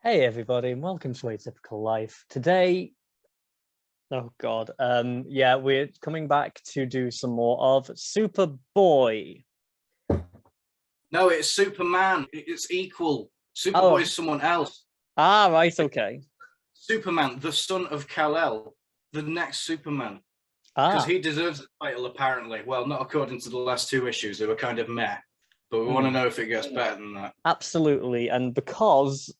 Hey everybody, and welcome to Atypical Life. Today, oh god, we're coming back to do some more of Superboy. No, it's Superman. It's equal. Superboy is someone else. Ah, right, okay. Superman, the son of Kal-El, the next Superman. Because he deserves the title, apparently. Well, not according to the last two issues. They were kind of meh. But we want to know if it gets better than that. Absolutely, and because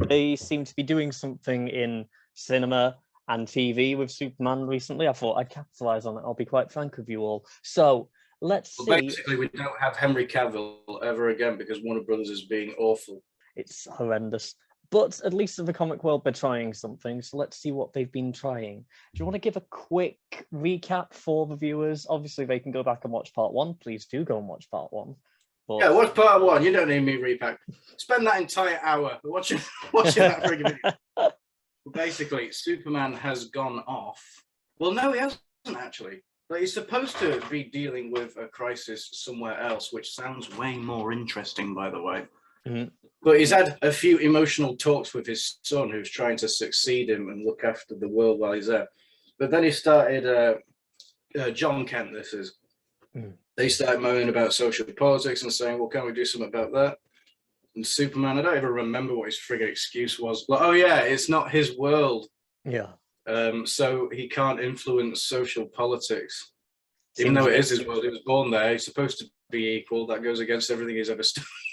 they seem to be doing something in cinema and TV with Superman recently, I thought I'd capitalize on it. I'll be quite frank with you all. So let's see. Basically, we don't have Henry Cavill ever again because Warner Brothers is being awful. It's horrendous. But at least in the comic world, they're trying something. So let's see what they've been trying. Do you want to give a quick recap for the viewers? Obviously, they can go back and watch part one. Please do go and watch part one. But... yeah, watch part one. You don't need me repack. Spend that entire hour watching that friggin' video. Basically, Superman has gone off. Well, no, he hasn't actually. But he's supposed to be dealing with a crisis somewhere else, which sounds way more interesting, by the way. Mm-hmm. But he's had a few emotional talks with his son, who's trying to succeed him and look after the world while he's there. But then he started, John Kent, this is. They started moaning about social politics and saying, well, can we do something about that? And Superman, I don't even remember what his friggin' excuse was. Like, oh, yeah, it's not his world. Yeah. So he can't influence social politics. Even though it is his world, he was born there, he's supposed to be equal. That goes against everything he's ever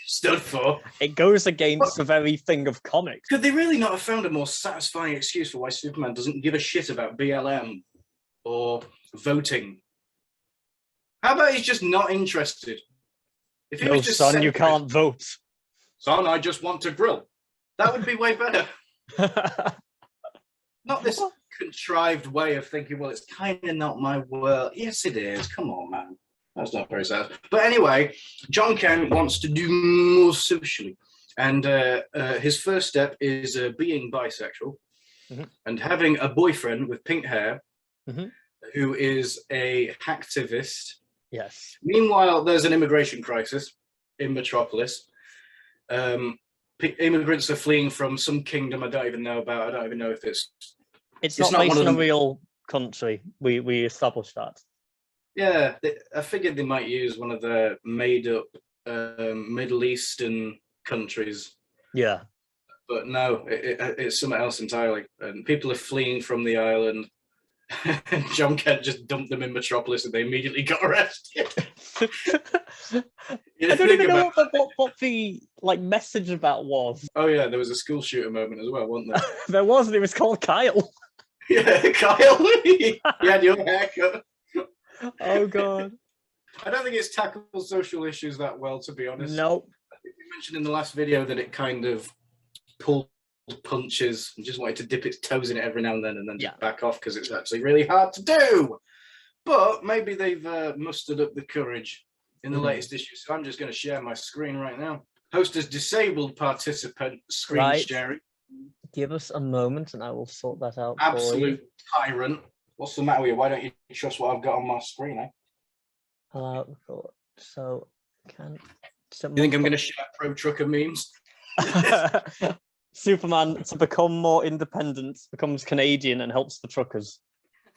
stood for. It goes against the very thing of comics. Could they really not have found a more satisfying excuse for why Superman doesn't give a shit about BLM or voting? How about he's just not interested? If he No, was just son, you can't vote. Son, I just want to grill. That would be way better. Not this contrived way of thinking, well, it's kind of not my world. Yes, it is. Come on, man. That's not very sad. But anyway, John Kent wants to do more socially. And his first step is being bisexual and having a boyfriend with pink hair who is a hacktivist. Yes. Meanwhile, there's an immigration crisis in Metropolis. Immigrants are fleeing from some kingdom I don't even know about. I don't even know if it's not based in a real country. We established that. Yeah, I figured they might use one of the made-up Middle Eastern countries. Yeah. But no, it's something else entirely. And people are fleeing from the island. And John Kent just dumped them in Metropolis and they immediately got arrested. I don't even know what the message of that was. Oh yeah, there was a school shooter moment as well, wasn't there? There was, and it was called Kyle. Yeah, Kyle. You had your haircut. Oh god. I don't think it's tackled social issues that well, to be honest. No. I think you mentioned in the last video that it kind of pulled punches and just wanted to dip its toes in it every now and then just back off because it's actually really hard to do. But maybe they've mustered up the courage in the latest issue. So I'm just going to share my screen right now. Host has disabled participant screen sharing. Give us a moment and I will sort that out. Absolute tyrant. What's the matter with you? Why don't you trust what I've got on my screen, eh? So can you think I'm going to share pro trucker memes? Superman, to become more independent, becomes Canadian and helps the truckers.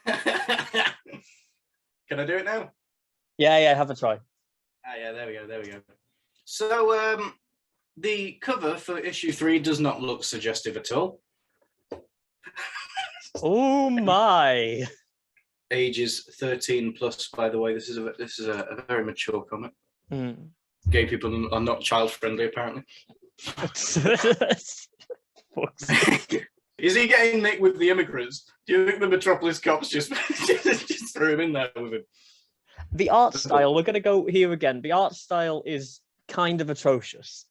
Can I do it now? Yeah, have a try. Ah, yeah, there we go. So, the cover for issue 3 does not look suggestive at all. Oh my! Ages 13 plus, by the way. This is a very mature comic. Gay people are not child friendly, apparently. Is he getting nicked with the immigrants? Do you think the Metropolis cops just threw him in there with him? The art style, we're going to go here again. The art style is kind of atrocious.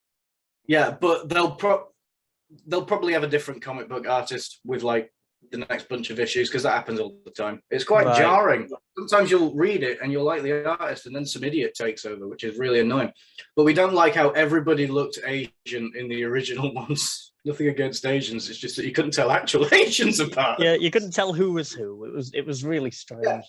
Yeah, but they'll probably have a different comic book artist with like the next bunch of issues because that happens all the time. It's quite jarring. Sometimes you'll read it and you'll like the artist and then some idiot takes over, which is really annoying. But we don't like how everybody looked Asian in the original ones. Nothing against Asians. It's just that you couldn't tell actual Asians apart. Yeah, you couldn't tell who was who. It was really strange. Yeah.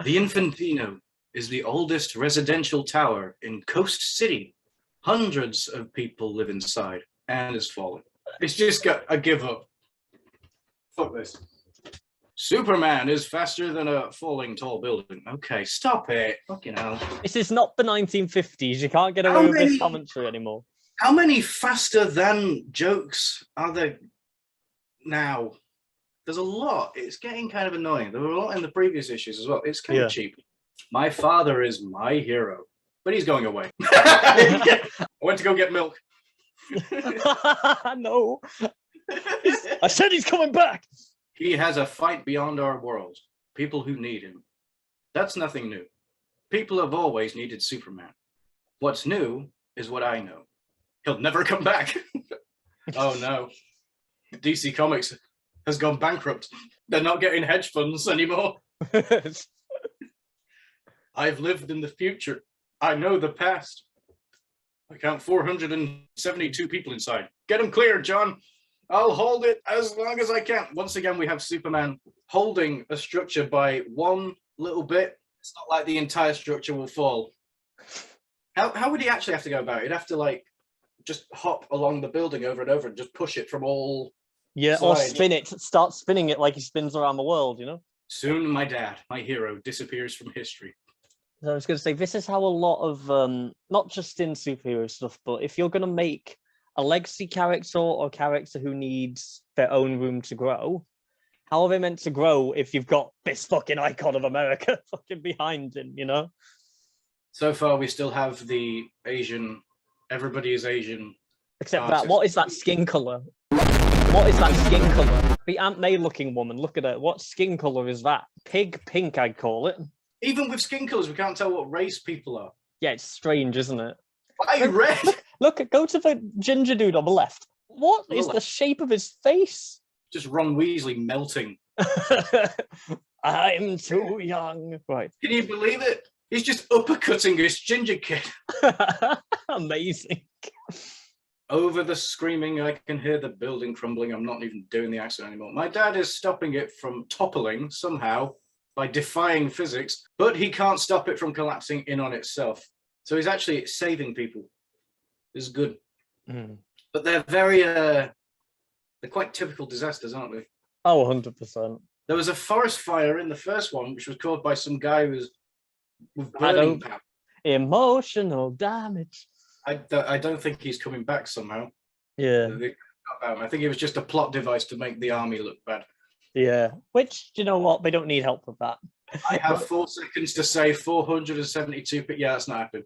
The Infantino is the oldest residential tower in Coast City. Hundreds of people live inside and has fallen. It's just got a give up. Fuck this. Superman is faster than a falling tall building. Okay, stop it. Fucking hell. This is not the 1950s. You can't get away with this commentary anymore. How many faster than jokes are there now? There's a lot. It's getting kind of annoying. There were a lot in the previous issues as well. It's kind of cheap. My father is my hero, but he's going away. I went to go get milk. No. I said he's coming back. He has a fight beyond our world. People who need him. That's nothing new. People have always needed Superman. What's new is what I know. He'll never come back. Oh no. DC Comics has gone bankrupt. They're not getting hedge funds anymore. I've lived in the future. I know the past. I count 472 people inside. Get them clear, John. I'll hold it as long as I can. Once again, we have Superman holding a structure by one little bit. It's not like the entire structure will fall. How would he actually have to go about it? He'd have to like just hop along the building over and over and just push it from all sides. Or spin it. Start spinning it like he spins around the world, you know? Soon my dad, my hero, disappears from history. So I was going to say, this is how a lot of, not just in superhero stuff, but if you're going to make a legacy character or a character who needs their own room to grow, how are they meant to grow if you've got this fucking icon of America fucking behind him, you know? So far, we still have the Asian, everybody is Asian. Except that, what is that skin color? What is that skin color? The Aunt May looking woman, look at her. What skin color is that? Pig pink, I'd call it. Even with skin colors, we can't tell what race people are. Yeah, it's strange, isn't it? Why red? Look, go to the ginger dude on the left. What is the shape of his face? Just Ron Weasley melting. I'm too young. Right. Can you believe it? He's just uppercutting this ginger kid. Amazing. Over the screaming, I can hear the building crumbling. I'm not even doing the accent anymore. My dad is stopping it from toppling somehow by defying physics, but he can't stop it from collapsing in on itself. So he's actually saving people. This is good. Mm. But they're very, they're quite typical disasters, aren't they? Oh, 100%. There was a forest fire in the first one, which was caused by some guy who was with burning power. Emotional damage. I don't think he's coming back somehow. Yeah. I think it was just a plot device to make the army look bad. Yeah. Which, you know what? They don't need help with that. I have 4 seconds to say 472, but yeah, that's not happening.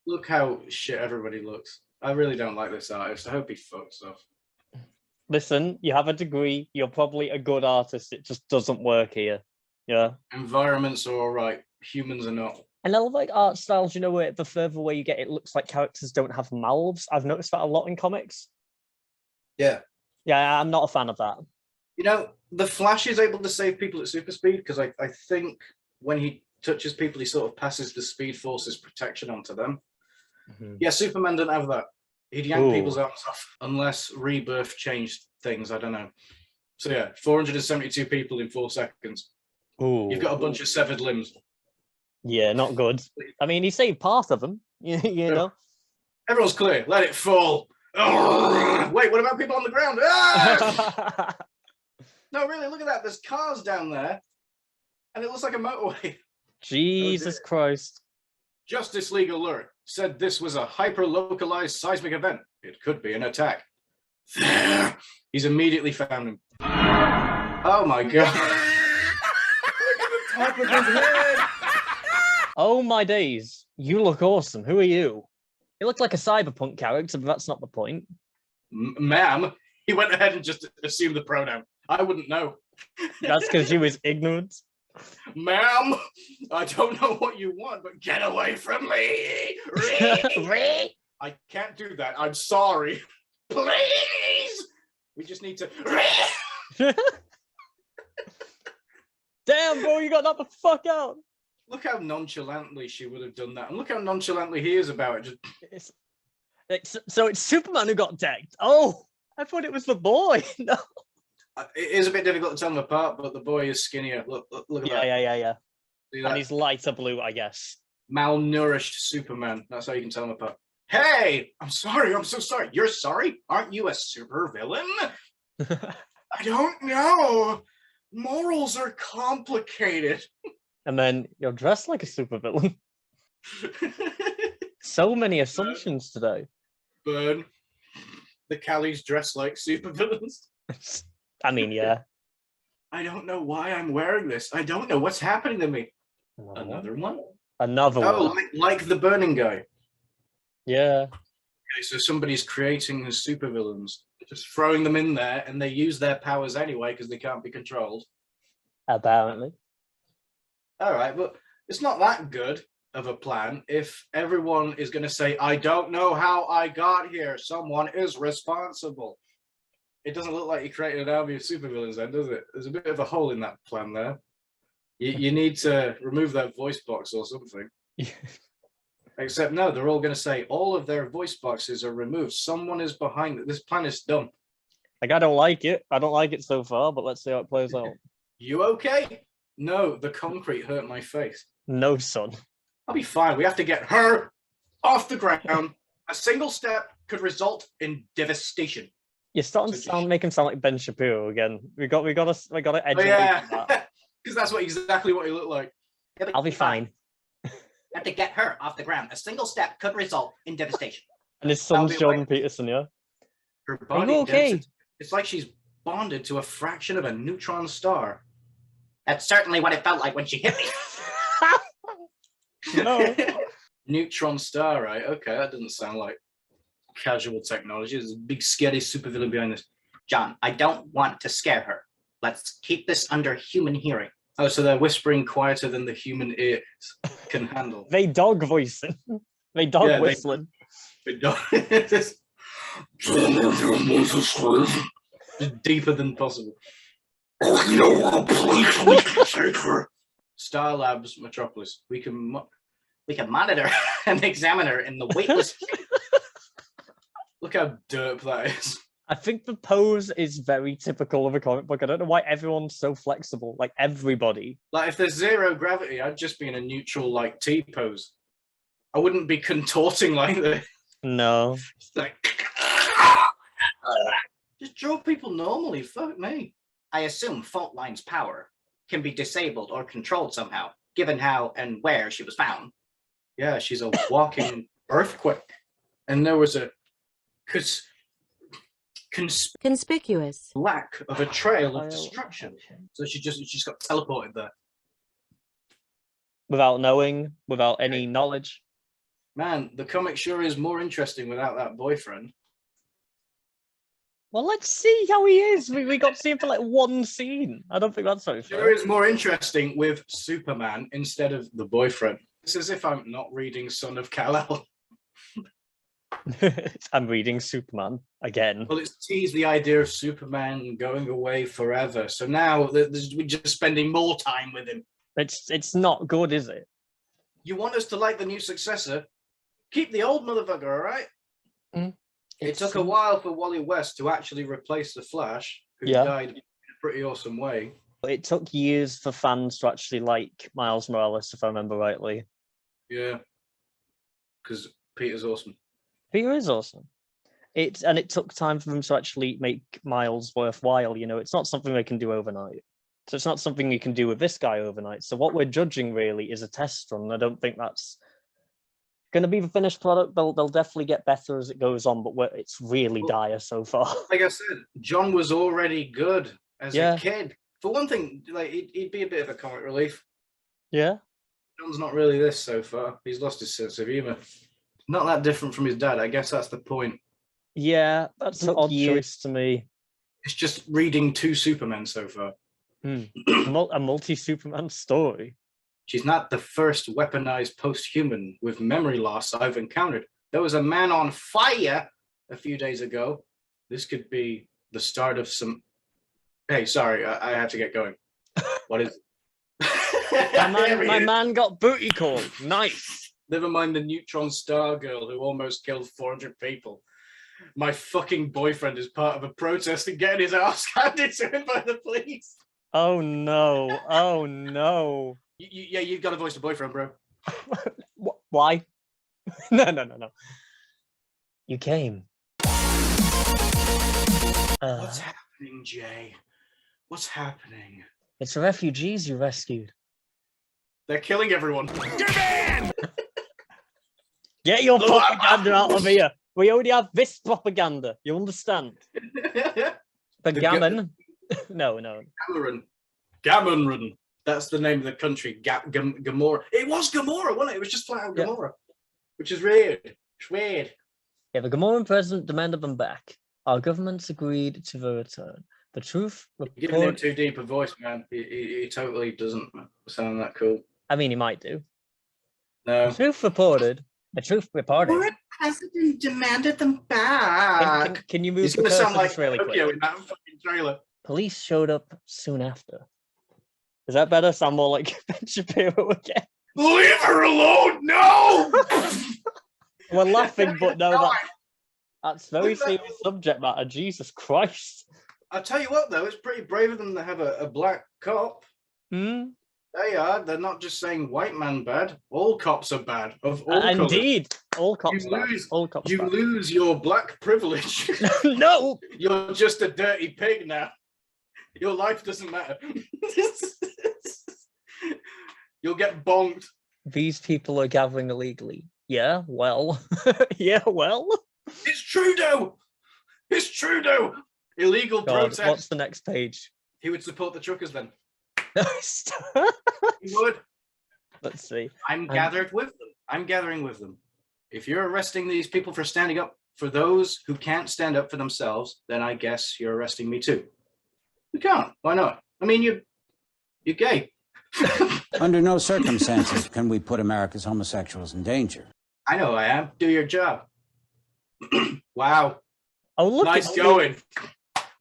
Look how shit everybody looks. I really don't like this artist. I hope he fucks off. Listen, you have a degree. You're probably a good artist. It just doesn't work here. Yeah. Environments are all right. Humans are not. And I love like art styles, you know, where the further away you get, it looks like characters don't have mouths. I've noticed that a lot in comics. Yeah. Yeah, I'm not a fan of that. You know, the Flash is able to save people at super speed because I think when he touches people, he sort of passes the Speed Force's protection onto them. Mm-hmm. Yeah, Superman doesn't have that. He'd yank people's arms off unless Rebirth changed things. I don't know. So yeah, 472 people in 4 seconds. Ooh. You've got a bunch of severed limbs. Yeah, not good. I mean, he saved part of them, you know. Everyone's clear. Let it fall. Oh, wait, what about people on the ground? Ah! No, really, look at that. There's cars down there, and it looks like a motorway. Jesus Christ. Justice League alert said this was a hyper-localized seismic event. It could be an attack. There. He's immediately found him. Oh, my God. Look at the top of his head. Oh my days, you look awesome. Who are you? You look like a cyberpunk character, but that's not the point. Ma'am, he went ahead and just assumed the pronoun. I wouldn't know. That's because you was ignorant. Ma'am, I don't know what you want, but get away from me. I can't do that. I'm sorry. Please. We just need to. Damn, bro, you got that the fuck out. Look how nonchalantly she would have done that. And look how nonchalantly he is about it. So it's Superman who got decked. Oh, I thought it was the boy. No. It is a bit difficult to tell them apart, but the boy is skinnier. Look at that. Yeah. And he's lighter blue, I guess. Malnourished Superman. That's how you can tell them apart. Hey, I'm sorry. I'm so sorry. You're sorry? Aren't you a supervillain? I don't know. Morals are complicated. And then you're dressed like a supervillain. So many assumptions today. Burn. The Callies dress like supervillains. I mean, yeah. I don't know why I'm wearing this. I don't know what's happening to me. Another one? Another Oh, one. like the burning guy. Yeah. Okay, so somebody's creating the supervillains, just throwing them in there, and they use their powers anyway because they can't be controlled. Apparently. All right, but it's not that good of a plan if everyone is going to say, I don't know how I got here. Someone is responsible. It doesn't look like you created an army of supervillains then, does it? There's a bit of a hole in that plan there. You need to remove that voice box or something. Except no, they're all going to say all of their voice boxes are removed. Someone is behind it. This plan is dumb. Like, I don't like it. I don't like it so far, but let's see how it plays out. You okay? No, the concrete hurt my face. No, son. I'll be fine. We have to get her off the ground. A single step could result in devastation. You're starting to make him sound like Ben Shapiro again. We got to edge. Oh, yeah, because that's exactly what he looked like. I'll be fine. You have to get her off the ground. A single step could result in devastation. And his son's Jordan Peterson, yeah? Her body, okay? It's like she's bonded to a fraction of a neutron star. That's certainly what it felt like when she hit me. No. Neutron star, right? Okay, that doesn't sound like casual technology. There's a big scary supervillain behind this. John, I don't want to scare her. Let's keep this under human hearing. Oh, so they're whispering quieter than the human ears can handle. They dog voicing. They dog whistling. They dog. Just deeper than possible. Oh, you know what place we can take her? Star Labs Metropolis. We can monitor and examine her in the weightless. Look how derp that is. I think the pose is very typical of a comic book. I don't know why everyone's so flexible. Like, everybody. Like, if there's zero gravity, I'd just be in a neutral, like, T pose. I wouldn't be contorting like this. No. It's like... Just draw people normally. Fuck me. I assume Faultline's power can be disabled or controlled somehow, given how and where she was found. Yeah, she's a walking earthquake. And there was a... conspicuous lack of a trail of destruction. So she just got teleported there. Without knowing, without any knowledge. Man, the comic sure is more interesting without that boyfriend. Well, let's see how he is. We got to see him for like one scene. I don't think that's very fair. Sure is more interesting with Superman instead of the boyfriend. It's as if I'm not reading Son of Kal-El. I'm reading Superman again. Well, it's teased the idea of Superman going away forever. So now we're just spending more time with him. It's not good, is it? You want us to like the new successor? Keep the old motherfucker, all right? It took a while for Wally West to actually replace the Flash, who died in a pretty awesome way. It took years for fans to actually like Miles Morales, if I remember rightly. Yeah, because Peter's awesome. Peter is awesome. It took time for them to actually make Miles worthwhile. You know, it's not something they can do overnight. So it's not something you can do with this guy overnight. So what we're judging really is a test run. I don't think that's going to be the finished product. They'll definitely get better as it goes on, but it's really dire so far. Like I said, John was already good as a kid. For one thing, like he'd be a bit of a comic relief. Yeah. John's not really this so far. He's lost his sense of humor. Not that different from his dad. I guess that's the point. Yeah, that's an odd choice to me. It's just reading two Supermen so far. A multi-Superman story. She's not the first weaponized post-human with memory loss I've encountered. There was a man on fire a few days ago. This could be the start of some... Hey, sorry, I have to get going. What is it? my man got booty called. Nice. Never mind the neutron star girl who almost killed 400 people. My fucking boyfriend is part of a protest and getting his ass handed to him by the police. Oh no! Oh no! You've got to voice the boyfriend, bro. Why? No. You came. What's happening, Jay? What's happening? It's the refugees you rescued. They're killing everyone. Get your propaganda out of here. We already have this propaganda. You understand? The gammon. No. Gammon. That's the name of the country. Gomorrah. It was Gomorrah, wasn't it? It was just flat out Gomorrah, which is weird. It's weird. Yeah, the Gomorran president demanded them back. Our governments agreed to the return. The truth. You're giving him too deep a voice, man. He totally doesn't sound that cool. I mean, he might do. No. The truth reported. What president demanded them back? Can you move? He's going to sound like really Tokyo quick? in that fucking trailer. Police showed up soon after. Is that better? Sound more like Ben Shapiro again? Leave her alone! No! We're laughing, but no, that's very serious subject matter. Jesus Christ. I'll tell you what, though, it's pretty brave of them to have a black cop. Hmm? They are. They're not just saying white man bad. All cops are bad. Of all colours. Indeed. All cops bad. All cops bad. Lose your black privilege. No! You're just a dirty pig now. Your life doesn't matter. You'll get bonked. These people are gathering illegally. Yeah, well. Yeah, well. It's Trudeau! It's Trudeau! Illegal protest. What's the next page? He would support the truckers then. Stop. He would. Let's see. I'm gathering with them. If you're arresting these people for standing up for those who can't stand up for themselves, then I guess you're arresting me too. You can't. Why not? I mean, you're gay. Under no circumstances can we put America's homosexuals in danger. I know I am. Do your job. Wow. Oh, look. Nice going.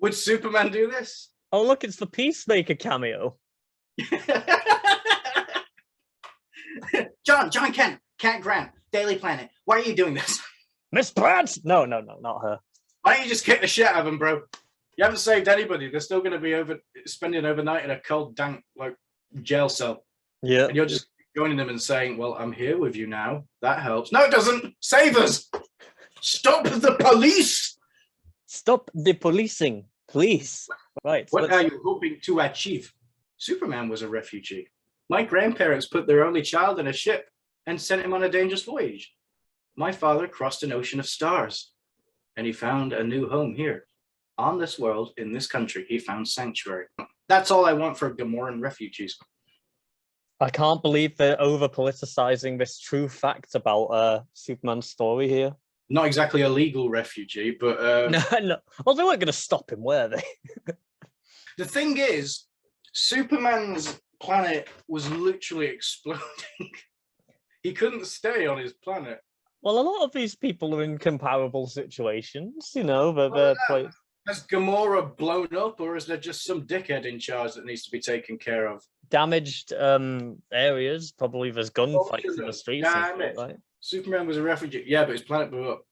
Would Superman do this? Oh, look, it's the Peacemaker cameo. John Kent Grant, Daily Planet. Why are you doing this? Miss Pratt? No, not her. Why don't you just kick the shit out of them, bro? You haven't saved anybody. They're still going to be spending overnight in a cold, dank, jail cell. Yeah. And you're just joining them and saying, well, I'm here with you now. That helps. No, it doesn't. Save us. Stop the police. Stop the policing, please. Right. What are you hoping to achieve? Superman was a refugee. My grandparents put their only child in a ship and sent him on a dangerous voyage. My father crossed an ocean of stars, and he found a new home here. On this world, in this country, he found sanctuary. That's all I want for Gomorran refugees. I can't believe they're over-politicizing this true fact about Superman's story here. Not exactly a legal refugee, but... No. Well, they weren't going to stop him, were they? The thing is, Superman's planet was literally exploding. He couldn't stay on his planet. Well, a lot of these people are in comparable situations, Has Gomorrah blown up, or is there just some dickhead in charge that needs to be taken care of? Damaged areas, probably there's gunfights in the streets. Right? Superman was a refugee. Yeah, but his planet blew up.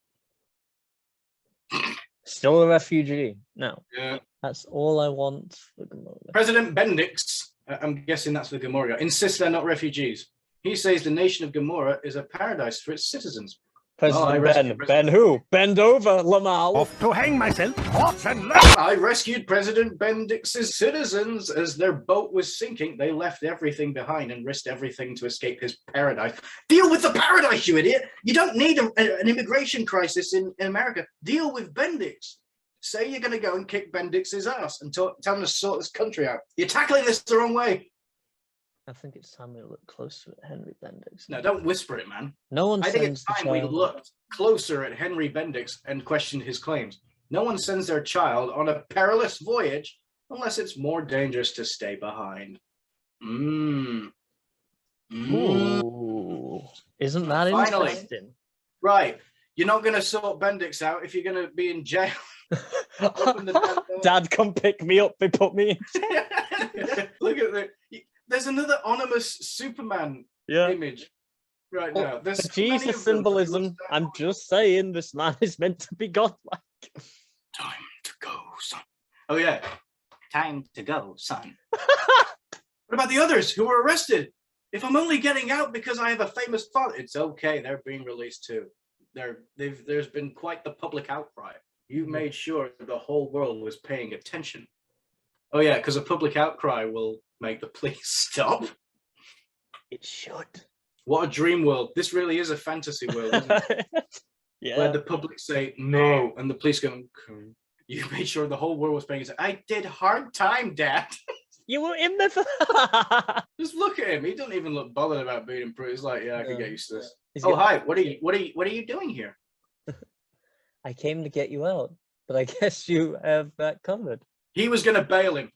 Still a refugee. No. Yeah. That's all I want for Gomorrah. President Bendix, I'm guessing that's the Gomorrah, insists they're not refugees. He says the nation of Gomorrah is a paradise for its citizens. President Ben who? Bend over, Lamal. Off to hang myself. I rescued President Bendix's citizens as their boat was sinking. They left everything behind and risked everything to escape his paradise. Deal with the paradise, you idiot! You don't need an immigration crisis in America. Deal with Bendix. Say you're going to go and kick Bendix's ass and tell him to sort this country out. You're tackling this the wrong way. I think it's time we look closer at Henry Bendix. No, don't whisper it, man. No one. I think it's time we looked closer at Henry Bendix and questioned his claims. No one sends their child on a perilous voyage unless it's more dangerous to stay behind. Ooh, isn't that interesting? Right. You're not going to sort Bendix out if you're going to be in jail. Dad, come pick me up. They put me in jail. Look at that. There's another ominous Superman image right now. There's Jesus symbolism. I'm just saying, this man is meant to be godlike. Time to go, son. Oh, yeah. Time to go, son. What about the others who were arrested? If I'm only getting out because I have a famous father, it's okay. They're being released too. there's been quite the public outcry. You made sure the whole world was paying attention. Oh yeah, because a public outcry will make the police stop. It should. What a dream world. This really is a fantasy world, isn't it? Yeah. Where the public say no, and the police go, okay. You made sure the whole world was paying attention. I did hard time, Dad. You were in there for Just look at him. He doesn't even look bothered about being improved. He's like, yeah, I can get used to this. He's Oh, getting- hi. What are you doing here? I came to get you out, but I guess you have that covered. He was gonna bail him.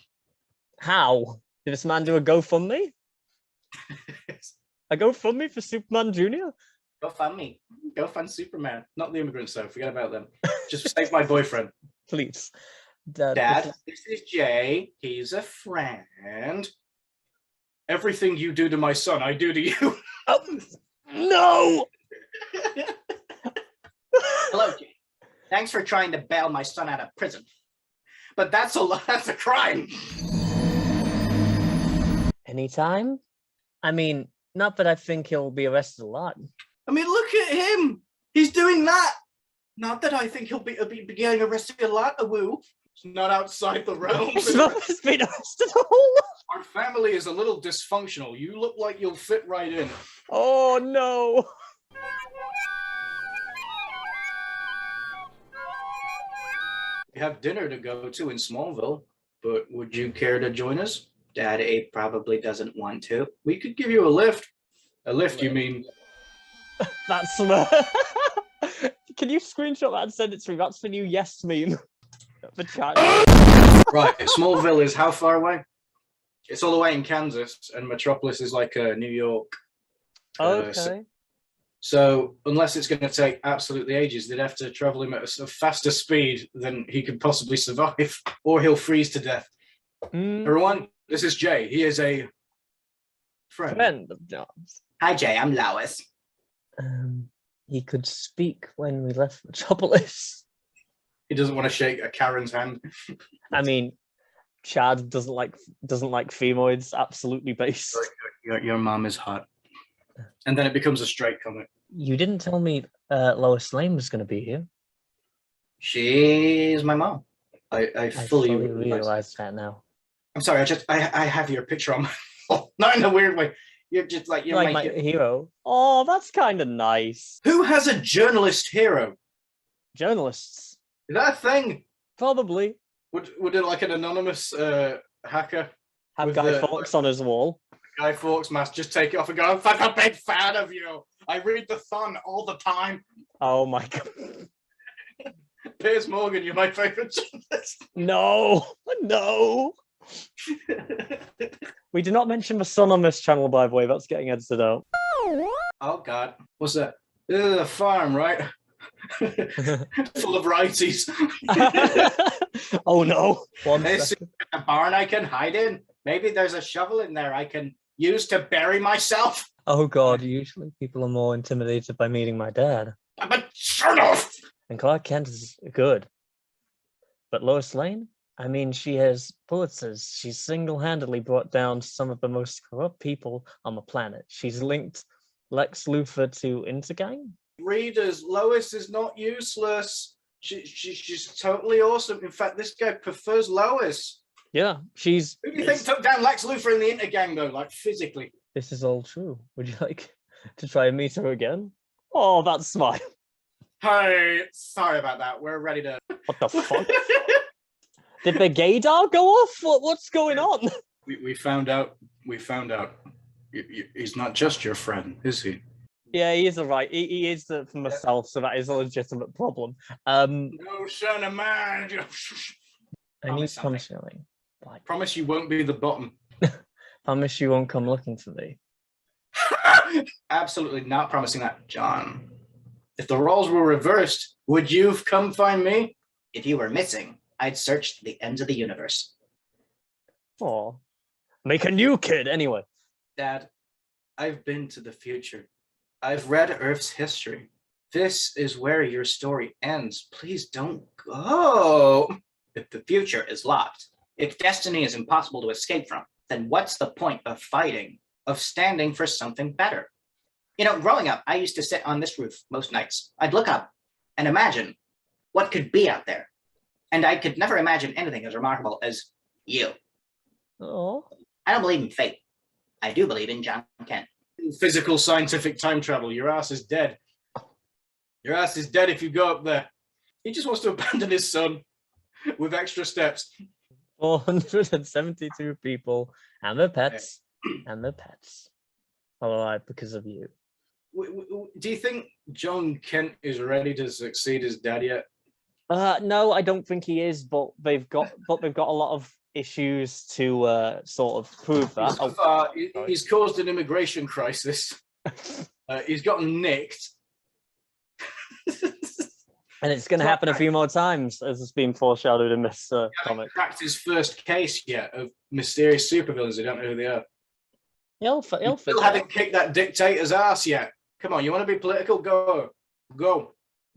How? Did this man do a GoFundMe? A GoFundMe for Superman Jr.? Go fund me. Go fund Superman. Not the immigrants, though. Forget about them. Just save my boyfriend. Please. Dad, Dad, this is Jay. He's a friend. Everything you do to my son, I do to you. Oh, no! Hello, Jay. Thanks for trying to bail my son out of prison. But that's a crime. Anytime? I mean, not that I think he'll be arrested a lot. I mean, look at him. He's doing that. Not that I think he'll be getting arrested a lot. Woo. It's not outside the realm. He's not been arrested a whole lot. Our family is a little dysfunctional. You look like you'll fit right in. Oh, no. We have dinner to go to in Smallville, but would you care to join us? Daddy probably doesn't want to. We could give you a lift. A lift, you mean? That's Can you screenshot that and send it to me? That's the new yes meme. For chat. Right, Smallville is how far away? It's all the way in Kansas, and Metropolis is like New York. Okay. So unless it's going to take absolutely ages, they'd have to travel him at a faster speed than he could possibly survive, or he'll freeze to death. Everyone, this is Jay. He is a friend of John's. Hi, Jay. I'm Lois. He could speak when we left Metropolis. He doesn't want to shake a Karen's hand. I mean, Chad doesn't like femoids. Absolutely based. Your mom is hot. And then it becomes a straight comment. You didn't tell me Lois Lane was going to be here. She's my mom. I fully realize that now. I'm sorry. I have your picture on my phone. Not in a weird way. You're just like you're like my hero. Oh, that's kind of nice. Who has a journalist hero? Journalists. Is that a thing? Probably. Would it like an anonymous hacker have Guy Fawkes on his wall? Guy Fawkes mask, just take it off and go, I'm such a big fan of you. I read The Sun all the time. Oh my god. Piers Morgan, you're my favorite journalist. No. We do not mention The Sun on this channel, by the way. That's getting edited out. Oh god. What's that? This is a farm, right? Full of righties. Oh no. This is a barn I can hide in. Maybe there's a shovel in there I can use to bury myself. Oh god, usually people are more intimidated by meeting my dad. But shut off! And Clark Kent is good. But Lois Lane? I mean, she has Pulitzers. She's single-handedly brought down some of the most corrupt people on the planet. She's linked Lex Luthor to Intergang. Readers, Lois is not useless. She's totally awesome. In fact, this guy prefers Lois. Yeah, she's... Who do you think took down Lex Luthor in the Intergang, though, like physically? This is all true. Would you like to try and meet her again? Oh, that smile. Hey, sorry about that. We're ready to... What the fuck? Did the gaydar go off? What's going on? We found out. He's not just your friend, is he? Yeah, he is alright. He is for myself, so that is a legitimate problem. No son of mine. I need some shilling. Promise you won't be the bottom. Promise you won't come looking for me. Absolutely not promising that, John. If the roles were reversed, would you come find me? If you were missing, I'd search to the ends of the universe. Oh, make a new kid anyway. Dad, I've been to the future. I've read Earth's history. This is where your story ends. Please don't go. If the future is locked, if destiny is impossible to escape from, then what's the point of fighting, of standing for something better? You know, growing up, I used to sit on this roof most nights. I'd look up and imagine what could be out there. And I could never imagine anything as remarkable as you. Oh. I don't believe in fate. I do believe in John Kent. Physical scientific time travel. Your ass is dead. Your ass is dead if you go up there. He just wants to abandon his son with extra steps. 472 people and their pets are alive because of you. Do you think John Kent is ready to succeed his dad yet? No, I don't think he is, but they've got a lot of issues to sort of prove that. So far, he's caused an immigration crisis. He's gotten nicked. And it's going to happen a few more times, as it's been foreshadowed in this comic. Cracked his first case yet of mysterious supervillains. We don't know who they are. He'll Still haven't kicked that dictator's ass yet. Come on, you want to be political? Go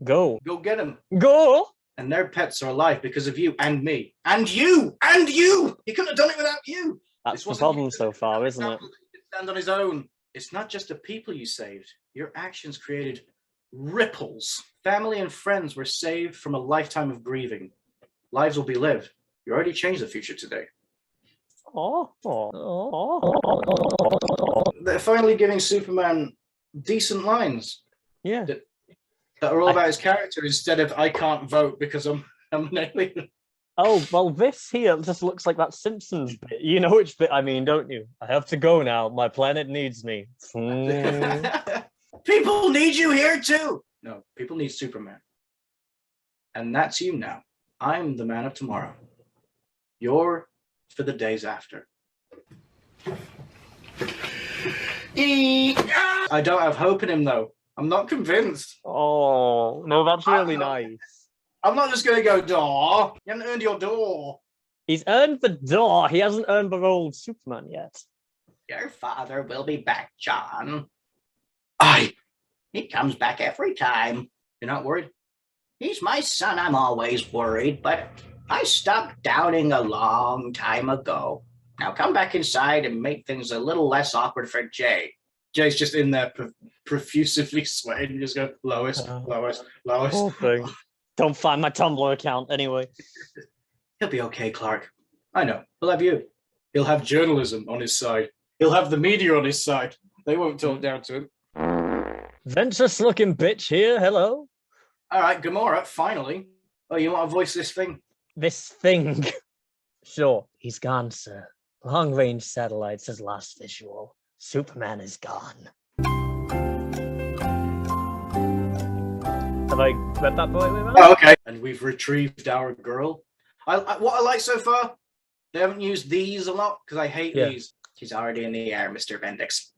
get him. Go. And their pets are alive because of you and me and you and you. He couldn't have done it without you. That's the problem so far, isn't it? He can stand on his own. It's not just the people you saved. Your actions created ripples. Family and friends were saved from a lifetime of grieving. Lives will be lived. You already changed the future today. They're finally giving Superman decent lines. Yeah. That are all about his character instead of I can't vote because I'm an alien. Oh, well, this here just looks like that Simpsons bit. You know which bit I mean, don't you? I have to go now. My planet needs me. People need you here too. No, people need Superman. And that's you now. I'm the man of tomorrow. You're for the days after. I don't have hope in him though. I'm not convinced. Oh, no, that's really nice. I'm not just going to go, door. You haven't earned your door. He's earned the door. He hasn't earned the role of Superman yet. Your father will be back, John. Aye. He comes back every time. You're not worried? He's my son. I'm always worried, but I stopped doubting a long time ago. Now come back inside and make things a little less awkward for Jay. Jay's just in there profusively sweating. You just go, Lois. Poor thing. Don't find my Tumblr account anyway. He'll be okay, Clark. I know. He'll have you. He'll have journalism on his side. He'll have the media on his side. They won't talk down to him. Ventress looking bitch here. Hello. All right, Gamora, finally. Oh, you want to voice this thing? This thing. Sure. He's gone, sir. Long-range satellites his last visual. Superman is gone. Have I read that poetry? Oh, okay. And we've retrieved our girl. What I like so far, they haven't used these a lot because I hate these. She's already in the air, Mr. Bendix.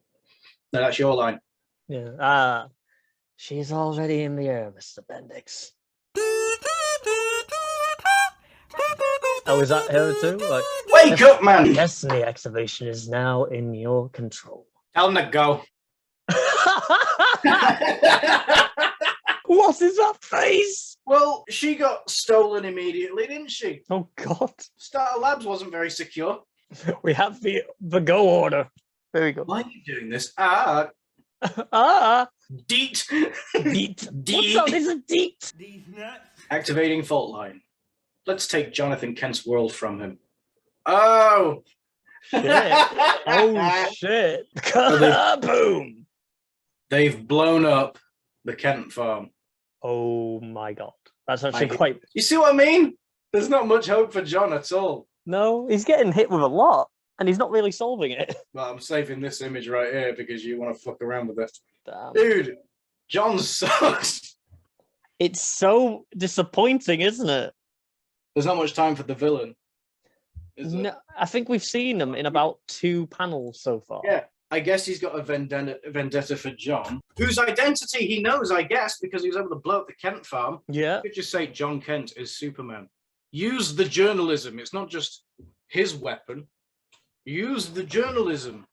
No, that's your line. Yeah. She's already in the air, Mr. Bendix. Oh, is that her too? Like, wake up, man! Destiny activation is now in your control. Tell him to go. What is that face? Well, she got stolen immediately, didn't she? Oh, God. Starter Labs wasn't very secure. We have the go order. There we go. Why are you doing this? Deet. Deet. What's up? Is a deet? Activating Faultline. Let's take Jonathan Kent's world from him. Oh! Shit. Oh, shit. Boom! They've blown up the Kent farm. Oh, my God. That's actually quite... You see what I mean? There's not much hope for John at all. No, he's getting hit with a lot, and he's not really solving it. Well, I'm saving this image right here because you want to fuck around with it. Damn. Dude, John sucks. It's so disappointing, isn't it? There's not much time for the villain. No, I think we've seen him in about 2 panels so far. Yeah, I guess he's got a vendetta for John, whose identity he knows, I guess, because he was able to blow up the Kent farm. Yeah. You could just say John Kent is Superman. Use the journalism. It's not just his weapon. Use the journalism.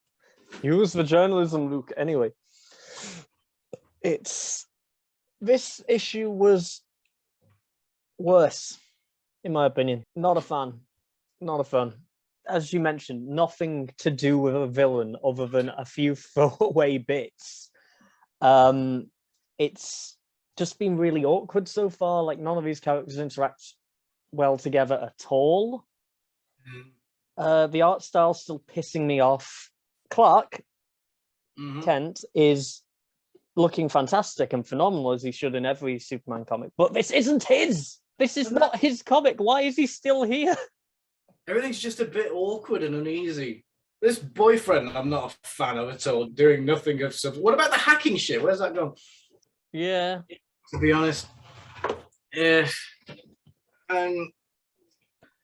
Use the journalism, Luke. Anyway, this issue was worse, in my opinion. Not a fan. Not a fan. As you mentioned, nothing to do with a villain other than a few throwaway bits. It's just been really awkward so far. Like none of these characters interact well together at all. The art style's still pissing me off. Clark Kent is looking fantastic and phenomenal, as he should in every Superman comic, but this isn't his. This is not his comic. Why is he still here? Everything's just a bit awkward and uneasy. This boyfriend, I'm not a fan of at all, doing nothing of stuff. What about the hacking shit? Where's that gone? Yeah. To be honest. And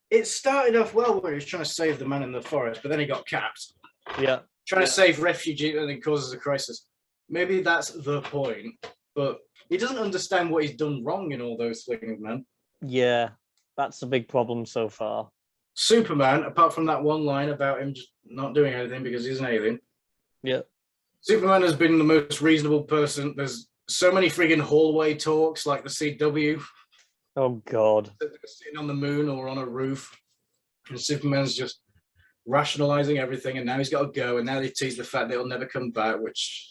it started off well where he was trying to save the man in the forest, but then he got capped. Yeah. Trying to save refugee and then causes a crisis. Maybe that's the point, but he doesn't understand what he's done wrong in all those things, man. Yeah, that's a big problem so far. Superman, apart from that one line about him just not doing anything because he's an alien. Yeah. Superman has been the most reasonable person. There's so many friggin' hallway talks like the CW. Oh, God. They're sitting on the moon or on a roof. And Superman's just rationalizing everything, and now he's got to go, and now they tease the fact that he'll never come back, which...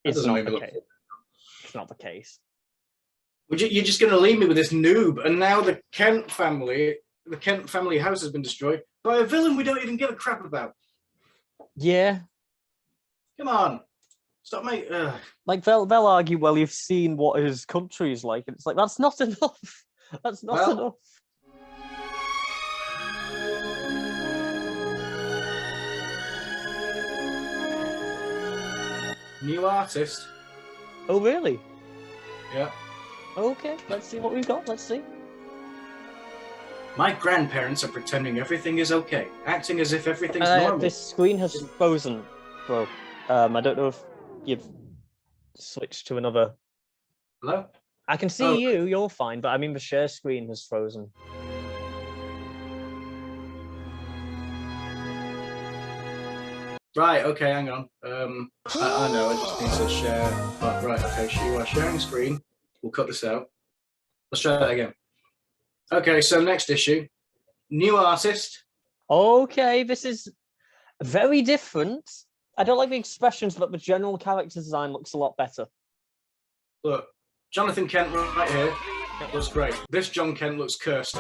It's not the case. It's not the case. You're just going to leave me with this noob, and now the Kent family house has been destroyed by a villain we don't even give a crap about. Yeah. Come on. Stop making... Like, they'll argue, well, you've seen what his country is like, and it's like, that's not enough. That's not enough. New artist. Oh, really? Yeah. Okay, let's see what we've got. Let's see. My grandparents are pretending everything is okay, acting as if everything's normal. This screen has frozen, bro. I don't know if you've switched to another. Hello? I can see you. You're fine, but I mean the share screen has frozen. Right, okay, hang on. I know, I just need to share. Oh, right, okay, you are sharing screen. We'll cut this out. Let's try that again. Okay, so next issue. New artist. Okay, this is very different. I don't like the expressions, but the general character design looks a lot better. Look, Jonathan Kent right here. That looks great. This John Kent looks cursed.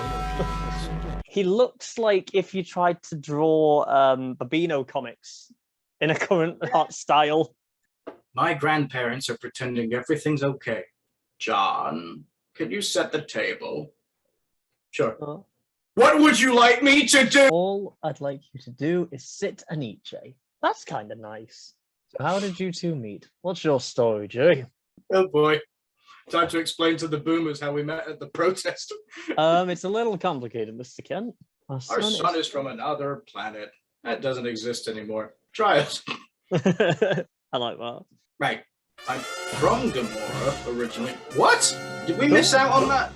He looks like if you tried to draw Babino comics in a current art style. My grandparents are pretending everything's okay. John, can you set the table? Sure. What would you like me to do? All I'd like you to do is sit and eat, Jay. That's kind of nice. So how did you two meet? What's your story, Jay? Oh boy. Time to explain to the boomers how we met at the protest. It's a little complicated, Mr. Kent. Our son is from another planet. That doesn't exist anymore. Try it. I like that. Right. I'm from Gamora originally. What? Did we miss out on that?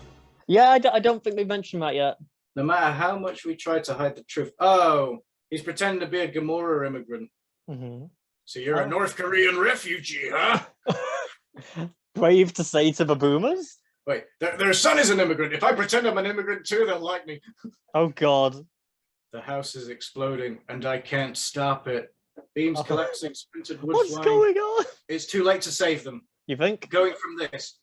Yeah, I don't think they mentioned that yet. No matter how much we try to hide the truth. Oh, he's pretending to be a Gamora immigrant. Mm-hmm. So you're a North Korean refugee, huh? Brave to say to the boomers? Wait, their son is an immigrant. If I pretend I'm an immigrant too, they'll like me. Oh, God. The house is exploding, and I can't stop it. Beams collapsing, splintered wood What's flying. going on? It's too late to save them. You think? Going from this.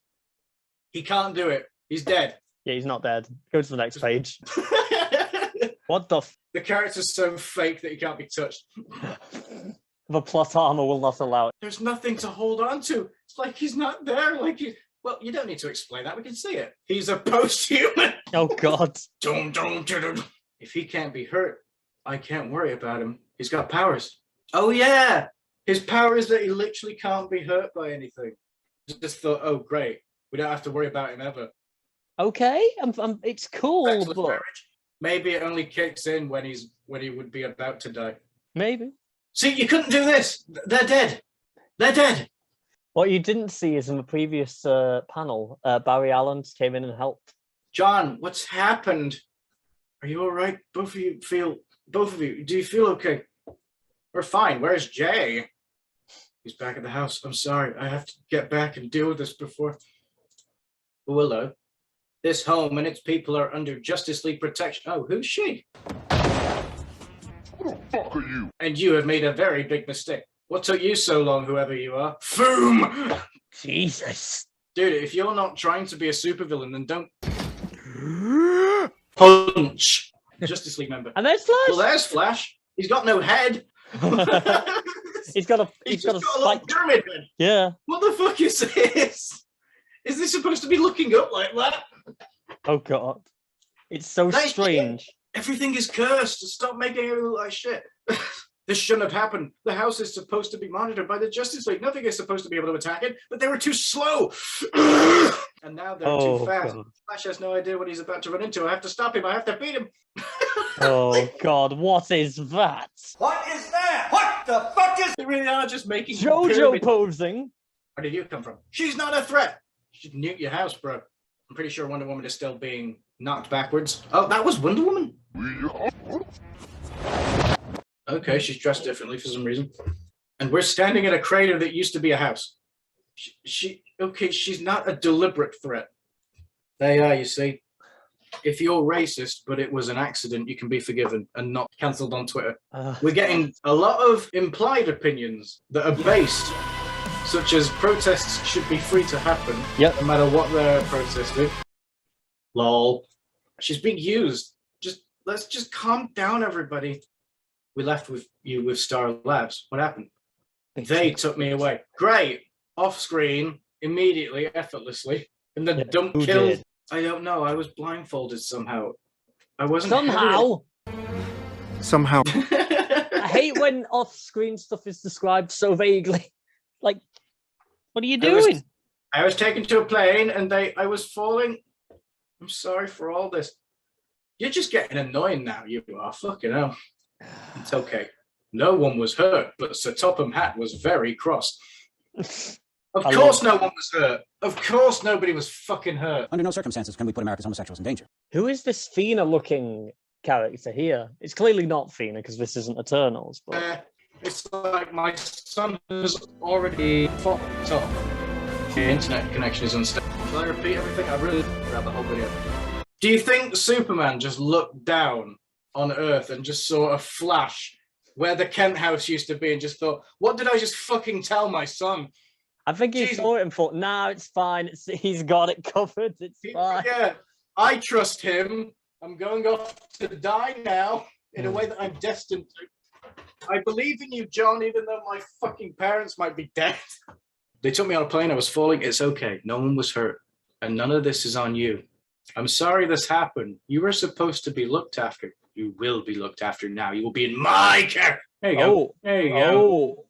He can't do it. He's dead. Yeah, he's not dead. Go to the next page. What the The character's so fake that he can't be touched. The plot armor will not allow it. There's nothing to hold on to. It's like he's not there. Well, you don't need to explain that. We can see it. He's a post-human. Oh, God. Dum, dum, dum. If he can't be hurt, I can't worry about him. He's got powers. Oh, yeah. His power is that he literally can't be hurt by anything. Just thought, oh, great. We don't have to worry about him ever. Okay, it's cool, but... Marriage. Maybe it only kicks in when he would be about to die. Maybe. See, you couldn't do this. They're dead. They're dead. What you didn't see is in the previous panel, Barry Allen came in and helped. John, what's happened? Are you all right? Both of you, do you feel okay? We're fine. Where's Jay? He's back at the house. I'm sorry. I have to get back and deal with this before. Willow, this home and its people are under Justice League protection. Oh, who's she? Who the fuck are you? And you have made a very big mistake. What took you so long, whoever you are? Foom! Jesus. Dude, if you're not trying to be a supervillain, then don't punch Justice League member. And there's Flash. Well, there's Flash. He's got no head. he's got a He's got just a got a little spike. pyramid head. Yeah. What the fuck is this? Is this supposed to be looking up like that? Oh god. It's so That is strange. Everything is cursed. Stop making it look like shit. This shouldn't have happened. The house is supposed to be monitored by the Justice League. Nothing is supposed to be able to attack it, but they were too slow. And now they're too fast. God. Flash has no idea what he's about to run into. I have to stop him. I have to beat him. Oh god, what is that? What is that? What the fuck is... They really are just making Jojo pyramid- posing. Where did you come from? She's not a threat. She'd nuke your house, bro. I'm pretty sure Wonder Woman is still being knocked backwards. Oh, that was Wonder Woman? Okay, she's dressed differently for some reason. And we're standing in a crater that used to be a house. Okay, she's not a deliberate threat. They are, you see. If you're racist, but it was an accident, you can be forgiven and not cancelled on Twitter. We're getting a lot of implied opinions that are based, such as protests should be free to happen, no matter what they're protesting. Lol. She's being used. Let's just calm down, everybody. We left with you with Star Labs. What happened? They took me away. Great. Off screen, immediately, effortlessly. And the dump killed. Did? I don't know. I was blindfolded somehow. I wasn't. Somehow. I hate when off-screen stuff is described so vaguely. Like, what are you doing? I was taken to a plane and I was falling. I'm sorry for all this. You're just getting annoying now, you are. Fucking hell. It's okay. No one was hurt, but Sir Topham Hatt was very cross. Of course no one was hurt. Of course nobody was fucking hurt. Under no circumstances can we put America's homosexuals in danger. Who is this Fina-looking character here? It's clearly not Fina because this isn't Eternals. But it's like my son has already fucked up. The internet connection is unstable. Shall I repeat everything? I really grabbed the whole video. Do you think Superman just looked down on Earth and just saw a flash where the Kent house used to be and just thought, what did I just fucking tell my son? I think he saw it and thought, nah, it's fine. He's got it covered. It's fine. Yeah, I trust him. I'm going off to die now in a way that I'm destined to. I believe in you, John, even though my fucking parents might be dead. They took me on a plane. I was falling. It's okay. No one was hurt. And none of this is on you. I'm sorry this happened. You were supposed to be looked after. You will be looked after now. You will be in my care. There you go. There you go.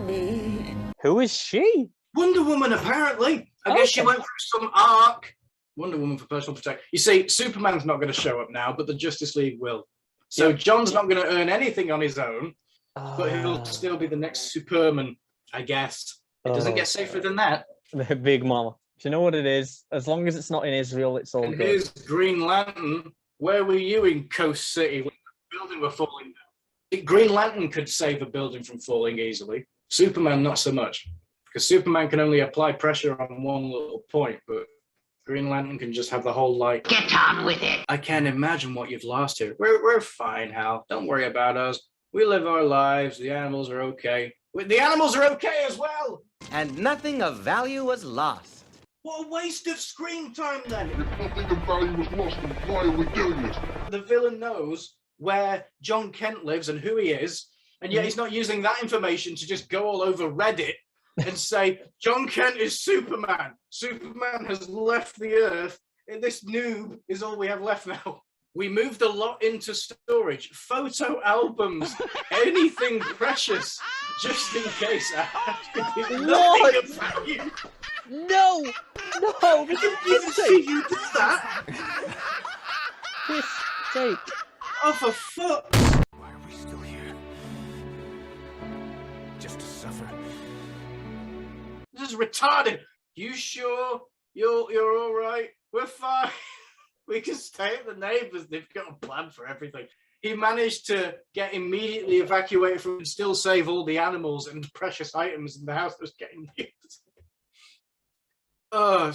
Me. Who is she? Wonder Woman, apparently. I guess she went through some arc. Wonder Woman for personal protection. You see, Superman's not going to show up now, but the Justice League will. So John's not going to earn anything on his own, but he'll still be the next Superman, I guess. It doesn't get safer than that. Big Mama. Do you know what it is? As long as it's not in Israel, it's all good. Here's Green Lantern. Where were you in Coast City when the building were falling down? Green Lantern could save a building from falling easily. Superman, not so much. Because Superman can only apply pressure on one little point, but Green Lantern can just have the whole light. Get on with it. I can't imagine what you've lost here. We're fine, Hal. Don't worry about us. We live our lives. The animals are okay. The animals are okay as well. And nothing of value was lost. What a waste of screen time, then. If nothing of value was lost, then why are we doing this? The villain knows where John Kent lives and who he is, and yet he's not using that information to just go all over Reddit and say, John Kent is Superman. Superman has left the Earth, and this noob is all we have left now. We moved a lot into storage. Photo albums, anything precious, just in case I have to do nothing of value. No! No! This is You see you do that? mistake. Oh, for fuck. Why are we still here? Just to suffer. This is retarded. You sure you're all right? We're fine. We can stay at the neighbors. They've got a plan for everything. He managed to get immediately evacuated from and still save all the animals and precious items in the house that was getting used.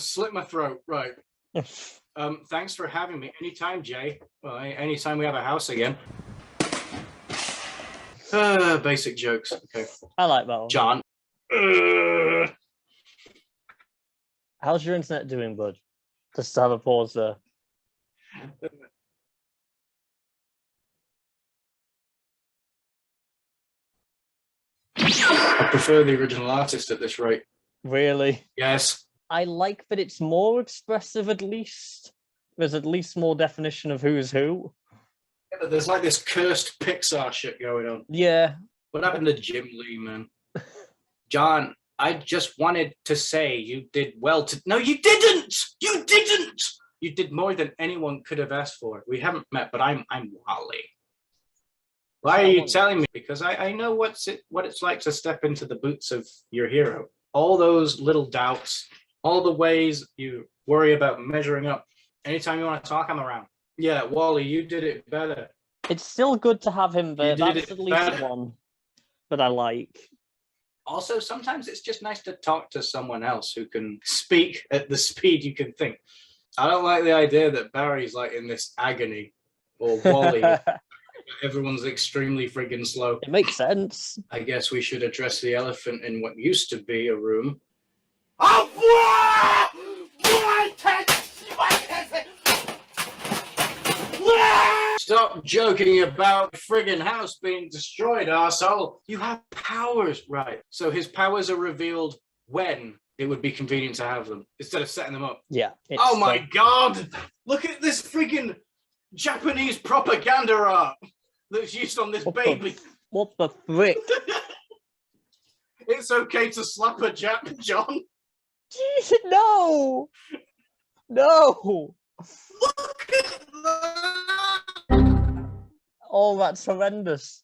Slit my throat. Right. Thanks for having me. Anytime, Jay. Well, anytime we have a house again. Basic jokes. Okay. I like that one. John. How's your internet doing, bud? Just to have a pause there. I prefer the original artist at this rate. Really? Yes. I like that it's more expressive, at least. There's at least more definition of who's who. Yeah, but there's like this cursed Pixar shit going on. Yeah. What happened to Jim Lee, man? John, I just wanted to say you did well to... No, you didn't! You didn't! You did more than anyone could have asked for. We haven't met, but I'm Wally. Why are you telling me? Because I know what it's like to step into the boots of your hero. All those little doubts, all the ways you worry about measuring up. Anytime you want to talk, I'm around. Yeah, Wally, you did it better. It's still good to have him there. You did That's it at least better. one that I like. Also, sometimes it's just nice to talk to someone else who can speak at the speed you can think. I don't like the idea that Barry's like in this agony, or Wally. Everyone's extremely friggin' slow. It makes sense. I guess we should address the elephant in what used to be a room. Stop joking about the friggin' house being destroyed, arsehole. You have powers, right? So his powers are revealed when it would be convenient to have them, instead of setting them up. Yeah. Oh my god! Look at this freaking Japanese propaganda art that's used on this baby. What the frick? It's okay to slap a Jap, John. Jeez, no! No! Look at that! Oh, that's horrendous.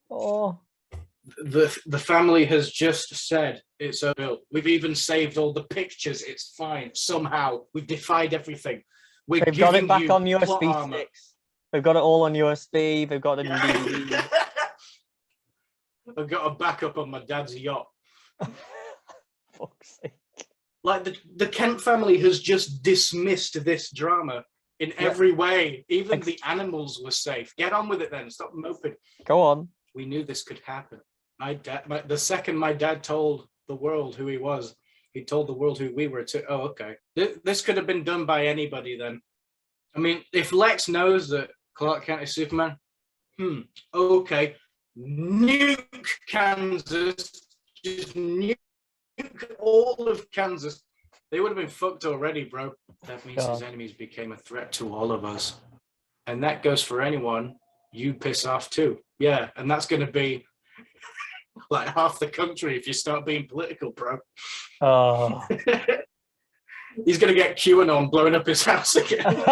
Oh. The family has just said it's over. We've even saved all the pictures. It's fine. Somehow we've defied everything. They've got it back on USB sticks. They've got it all on USB. They've got it in DVD. I've got a backup on my dad's yacht. Fuck's sake. Like the Kent family has just dismissed this drama in every way. Even the animals were safe. Get on with it then. Stop moping. Go on. We knew this could happen. The second my dad told the world who he was, he told the world who we were too. Oh, okay. This could have been done by anybody then. I mean, if Lex knows that Clark Kent is Superman, okay. Nuke Kansas. Just nuke all of Kansas. They would have been fucked already, bro. That means his enemies became a threat to all of us. And that goes for anyone you piss off too. Yeah, and that's going to be like half the country if you start being political, bro. Oh. He's going to get QAnon blowing up his house again.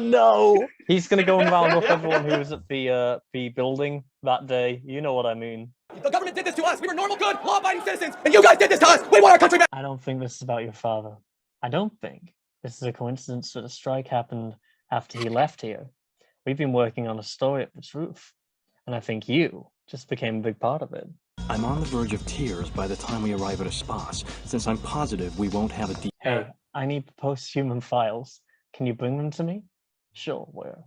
No! He's going to go and round up everyone who was at the building that day. You know what I mean. The government did this to us. We were normal, good, law-abiding citizens, and you guys did this to us. We want our country back. I don't think this is about your father. I don't think this is a coincidence that a strike happened after he left here. We've been working on a story at this roof, and I think you just became a big part of it. I'm on the verge of tears by the time we arrive at a spas, since I'm positive we won't have a Hey, I need post-human files. Can you bring them to me? Sure, we're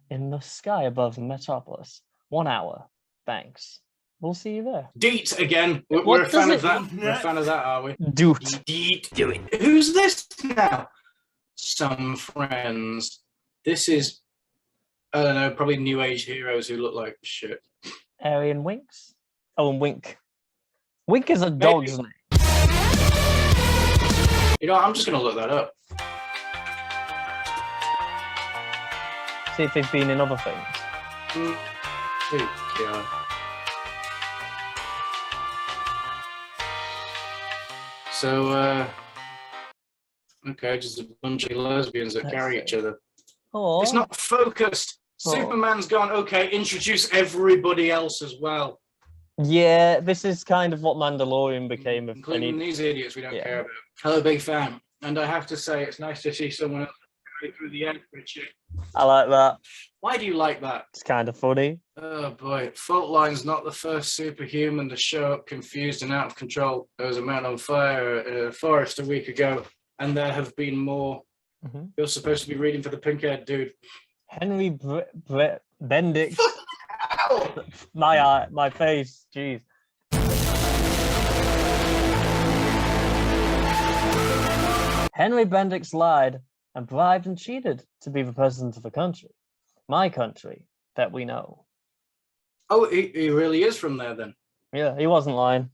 in the sky above Metropolis. 1 hour. Thanks. We'll see you there. Deet again. We're a fan of that. We're a fan of that, are we? Doot. Deet. Do it. Who's this now? Some friends. This is, I don't know, probably new age heroes who look like shit. Aryan Winks? Oh, and Wink. Wink is a dog's name. You know, I'm just going to look that up. See if they've been in other things. God. So, okay, just a bunch of lesbians that carry each other. Oh, it's not focused. Superman's gone, okay, introduce everybody else as well. Yeah, this is kind of what Mandalorian became. Including these idiots we don't care about. Hello, big fan. And I have to say, it's nice to see someone else carry through the end for a chick. I like that. Why do you like that? It's kind of funny. Oh boy, Faultline's not the first superhuman to show up confused and out of control. There was a man on fire in a forest a week ago, and there have been more. You're supposed to be reading for the pink-haired dude. Henry Bendict. hell? My eye, my face, jeez. Henry Bendix lied and bribed and cheated to be the president of a country. My country, that we know. Oh, he really is from there then. Yeah, he wasn't lying.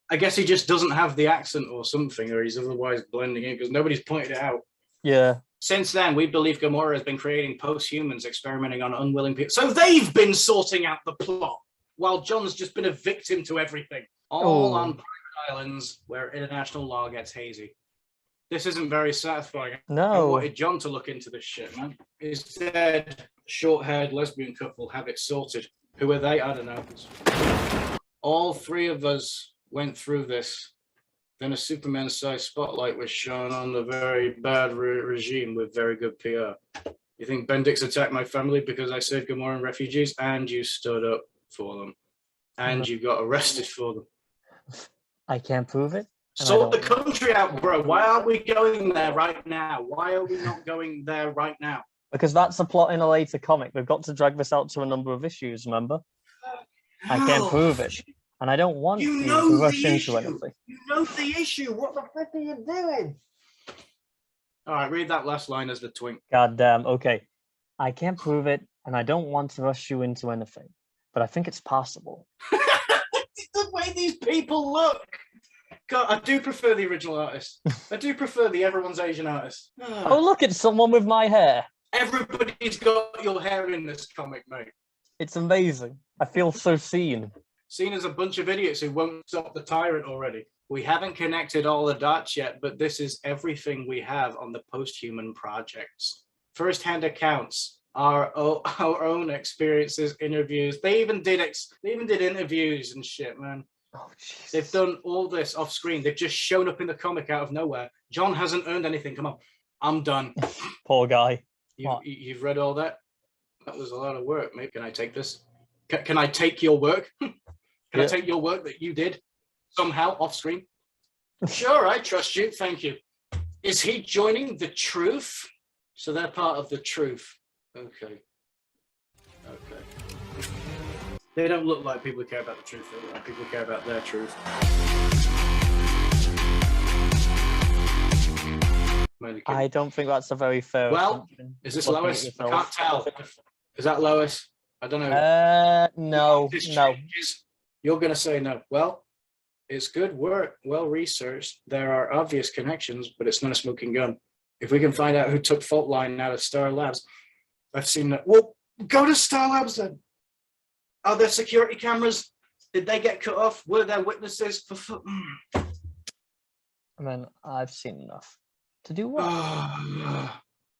I guess he just doesn't have the accent or something, or he's otherwise blending in because nobody's pointed it out. Yeah. Since then, we believe Gamora has been creating post-humans experimenting on unwilling people. So they've been sorting out the plot, while John's just been a victim to everything. All on private islands where international law gets hazy. This isn't very satisfying. No. I wanted John to look into this shit, man. Instead, short-haired lesbian couple have it sorted. Who are they? I don't know. All three of us went through this. Then a Superman-sized spotlight was shown on the very bad regime with very good PR. You think Bendix attacked my family because I saved Gamora and refugees, and you stood up for them, and you got arrested for them. I can't prove it. Sort the country out, bro. Why aren't we going there right now? Why are we not going there right now? Because that's a plot in a later comic. We've got to drag this out to a number of issues, remember? I can't prove it. And I don't want you to rush into anything. You know the issue. What the fuck are you doing? All right, read that last line as the twink. God damn. Okay. I can't prove it, and I don't want to rush you into anything. But I think it's possible. The way these people look. God, I do prefer the original artist. I do prefer the everyone's Asian artist. Oh, look, it's someone with my hair. Everybody's got your hair in this comic, mate. It's amazing. I feel so seen. Seen as a bunch of idiots who won't stop the tyrant already. We haven't connected all the dots yet, but this is everything we have on the post-human projects. First-hand accounts, our own experiences, interviews. They even did interviews and shit, man. Oh, Jesus. They've done all this off screen. They've just shown up in the comic out of nowhere. John hasn't earned anything. Come on, I'm done. Poor guy. You've read all that? That was a lot of work, mate. Can I take this? Can I take your work? Can I take your work that you did somehow off screen? Sure, I trust you. Thank you. Is he joining the truth? So they're part of the truth. Okay. They don't look like people who care about the truth. They look like people who care about their truth. I don't think that's a very fair. Well, is this Lois? I can't tell. Is that Lois? I don't know. No. You're going to say no. Well, it's good work, well researched. There are obvious connections, but it's not a smoking gun. If we can find out who took Faultline out of Star Labs, I've seen that. Well, go to Star Labs then. Are there security cameras? Did they get cut off? Were there witnesses? I mean, I've seen enough. To do what?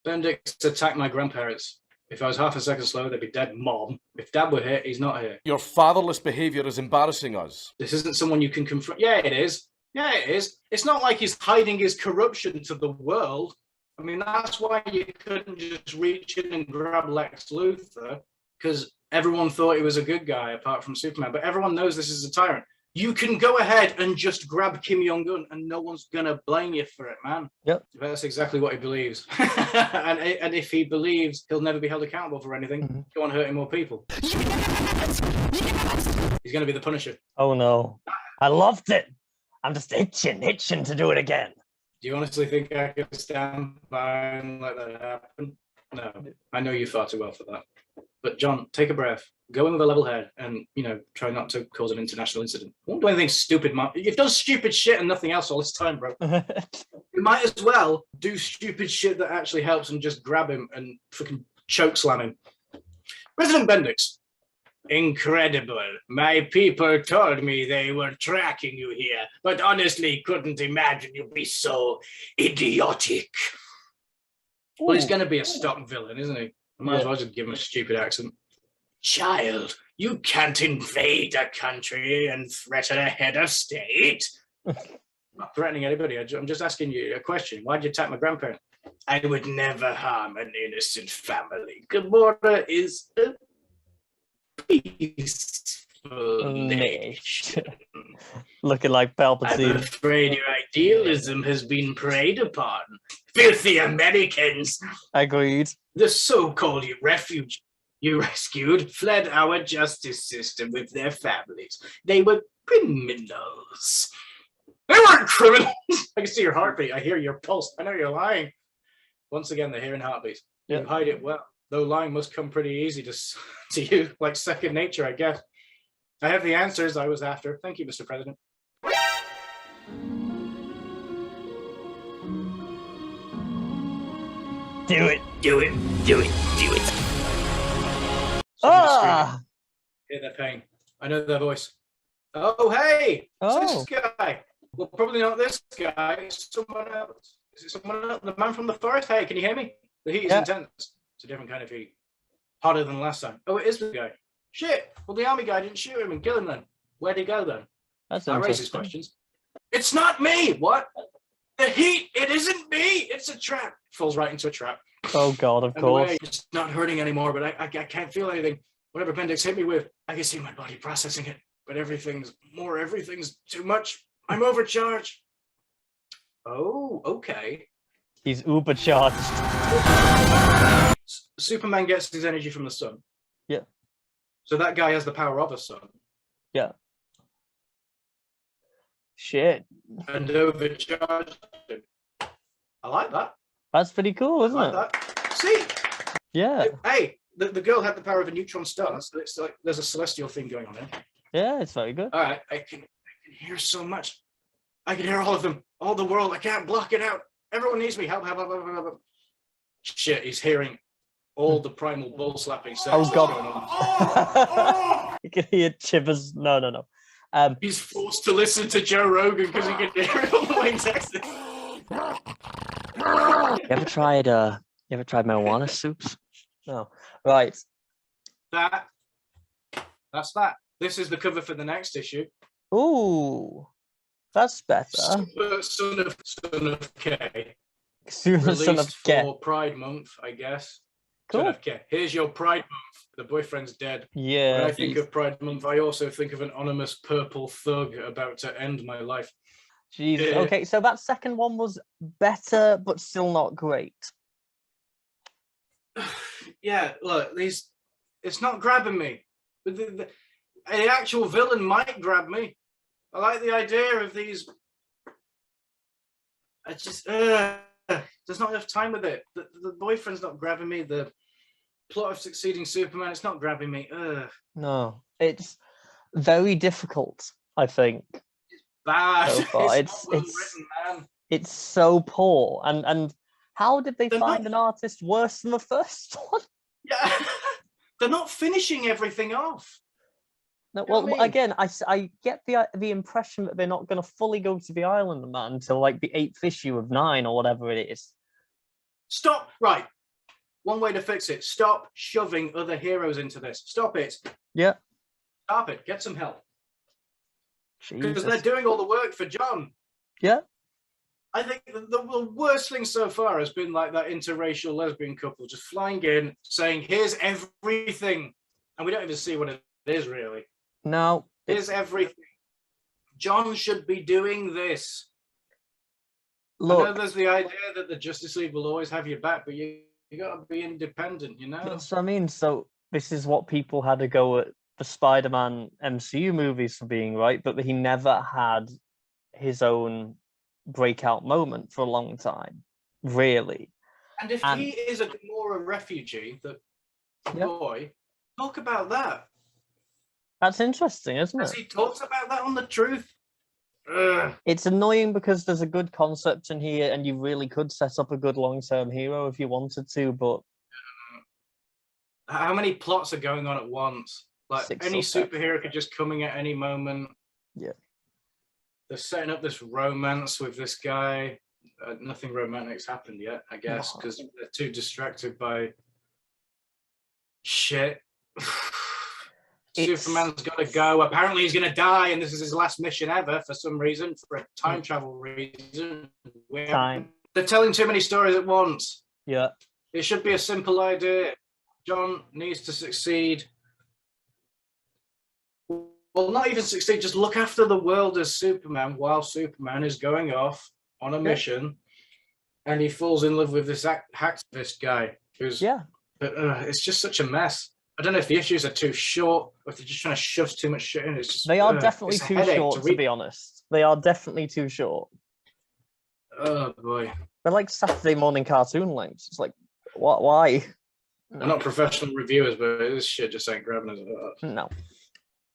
Bendix attacked my grandparents. If I was half a second slow, they'd be dead. Mom. If Dad were here, he's not here. Your fatherless behavior is embarrassing us. This isn't someone you can confront. Yeah, it is. Yeah, it is. It's not like he's hiding his corruption to the world. I mean, that's why you couldn't just reach in and grab Lex Luthor, because everyone thought he was a good guy apart from Superman. But everyone knows this is a tyrant. You can go ahead and just grab Kim Jong-un and no one's going to blame you for it, man. Yep. That's exactly what he believes. and if he believes he'll never be held accountable for anything, go on hurting more people. He's going to be the Punisher. Oh, no. I loved it. I'm just itching to do it again. Do you honestly think I could stand by and let that happen? No. I know you far too well for that. But John, take a breath. Go in with a level head and, try not to cause an international incident. Don't do anything stupid, man. You've done stupid shit and nothing else all this time, bro. You might as well do stupid shit that actually helps and just grab him and fucking choke slam him. President Bendix. Incredible. My people told me they were tracking you here, but honestly couldn't imagine you'd be so idiotic. Ooh. Well, he's going to be a stock villain, isn't he? I might as well just give him a stupid accent. Child, you can't invade a country and threaten a head of state. I'm not threatening anybody. I'm just asking you a question. Why'd you attack my grandparent? I would never harm an innocent family. Gamora is a peaceful nation. Looking like Palpatine. I'm afraid your idealism has been preyed upon. Filthy Americans. Agreed. The so-called refugee. you rescued fled our justice system with their families. They were criminals. They weren't criminals. I can see your heartbeat. I hear your pulse. I know you're lying. Once again, they're hearing heartbeats. You hide it well, though lying must come pretty easy to you, like second nature, I guess. I have the answers I was after. Thank you, Mr. President. Do it. Do it. Do it. Do it. Ah! Hear their pain. I know their voice. Oh, hey! Oh. It's this guy. Well, probably not this guy. It's someone else. Is it someone else? The man from the forest? Hey, can you hear me? The heat is intense. It's a different kind of heat. Hotter than last time. Oh, it is the guy. Shit! Well, the army guy didn't shoot him and kill him then. Where'd he go then? That's I raise his questions. It's not me! What? The heat! It isn't me! It's a trap! Falls right into a trap. Oh, God, of course. It's not hurting anymore, but I can't feel anything. Whatever appendix hit me with, I can see my body processing it. But everything's too much. I'm overcharged. Oh, okay. He's uber charged. Superman gets his energy from the sun. Yeah. So that guy has the power of a sun. Yeah. Shit. And overcharged him. I like that. That's pretty cool, isn't it? That. See? Yeah. Hey, the girl had the power of a neutron star, so it's like there's a celestial thing going on there. Yeah, it's very good. All right, I can hear so much. I can hear all of them, all the world. I can't block it out. Everyone needs me. Help, help, help, help, help, help. Shit, he's hearing all the primal bull slapping sounds. Oh, God. You can hear Chivers. No. He's forced to listen to Joe Rogan because he can hear it all the way in Texas. You ever tried marijuana soups? No. Right. That's that. This is the cover for the next issue. Ooh. That's better. Son of K. Son of K. For Pride Month, I guess. Cool. Son of K. Here's your Pride Month. The boyfriend's dead. Yeah. When I think of Pride Month, I also think of an ominous purple thug about to end my life. Jesus. Yeah. Okay, so that second one was better, but still not great. Yeah, look, it's not grabbing me. But the actual villain might grab me. I like the idea of these. I just, there's not enough time with it. The boyfriend's not grabbing me. The plot of succeeding Superman, it's not grabbing me. No, it's very difficult, I think. Bad. So far. It's not well written, man. It's so poor. And how did they find an artist worse than the first one? Yeah, they're not finishing everything off. No, You know well, what I mean? again, I get the impression that they're not going to fully go to the island, man, until like the 8th issue of 9 or whatever it is. Stop. Right. One way to fix it. Stop shoving other heroes into this. Stop it. Yeah. Stop it. Get some help. Because Jesus. they're doing all the work for John. Yeah. I think the worst thing so far has been like that interracial lesbian couple just flying in, saying, here's everything. And we don't even see what it is, really. No. Here's everything. John should be doing this. I know Look, there's the idea that the Justice League will always have your back, but you got to be independent, you know? that's what I mean. So this is what people had to go at the Spider-Man MCU movies for being, right? But he never had his own breakout moment for a long time, really. And if he is a Gamora refugee, the boy, talk about that. That's interesting, isn't Has it? he talked about that on The Truth? Ugh. It's annoying because there's a good concept in here and you really could set up a good long-term hero if you wanted to, but How many plots are going on at once? Like 6 any or 7. superhero could just come in at any moment. Yeah. They're setting up this romance with this guy. Nothing romantic's happened yet, I guess, because they're too distracted by shit. Superman's got to go. Apparently, he's going to die, and this is his last mission ever for some reason, for a time travel reason. They're telling too many stories at once. Yeah. It should be a simple idea. John needs to succeed. Well, not even succeed, just look after the world as Superman while Superman is going off on a mission, and he falls in love with this hacktivist guy who's it's just such a mess. I don't know if the issues are too short or if they're just trying to shove too much shit in. It's just They are definitely it's a too headache short, to read. be honest. They are definitely too short. Oh boy. They're like Saturday morning cartoon lengths. It's like, what? Why? We're not professional reviewers, but this shit just ain't grabbing us. No.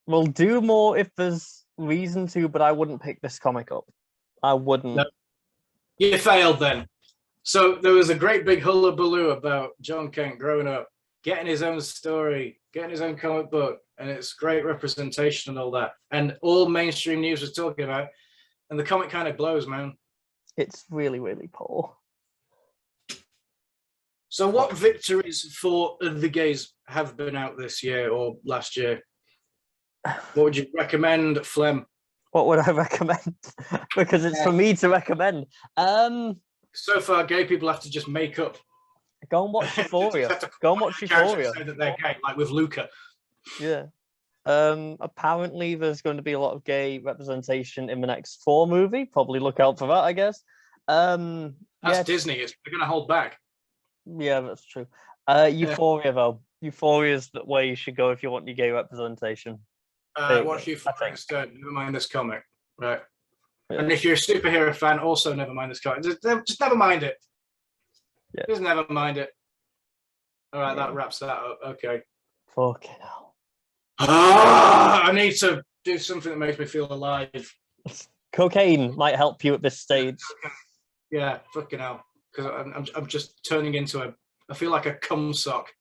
We'll do more if there's reason to, but I wouldn't pick this comic up. I wouldn't. No. You failed then. So there was a great big hullabaloo about John Kent growing up, getting his own story, getting his own comic book, and it's great representation and all that. And all mainstream news was talking about it, and the comic kind of blows, man. It's really, really poor. So what victories for the gays have been out this year or last year? What would you recommend, Flem? What would I recommend? Because it's for me to recommend. So far, gay people have to just make up. Go and watch Euphoria. Go and watch Euphoria. Say that they're gay, like with Luca. Yeah. Apparently, there's going to be a lot of gay representation in the next Thor movie. Probably look out for that, I guess. That's Disney. They're going to hold back. Yeah, that's true. Euphoria, though. Euphoria is the way you should go if you want your gay representation. Watch Euphoria instead. Never mind this comic. Right. Yeah. And if you're a superhero fan, also never mind this comic. Just never mind it. Yeah. Just never mind it. All right, that wraps that up. Okay. Fucking hell. I need to do something that makes me feel alive. Cocaine might help you at this stage. Yeah, fucking hell. Because I'm just turning into I feel like a cum sock.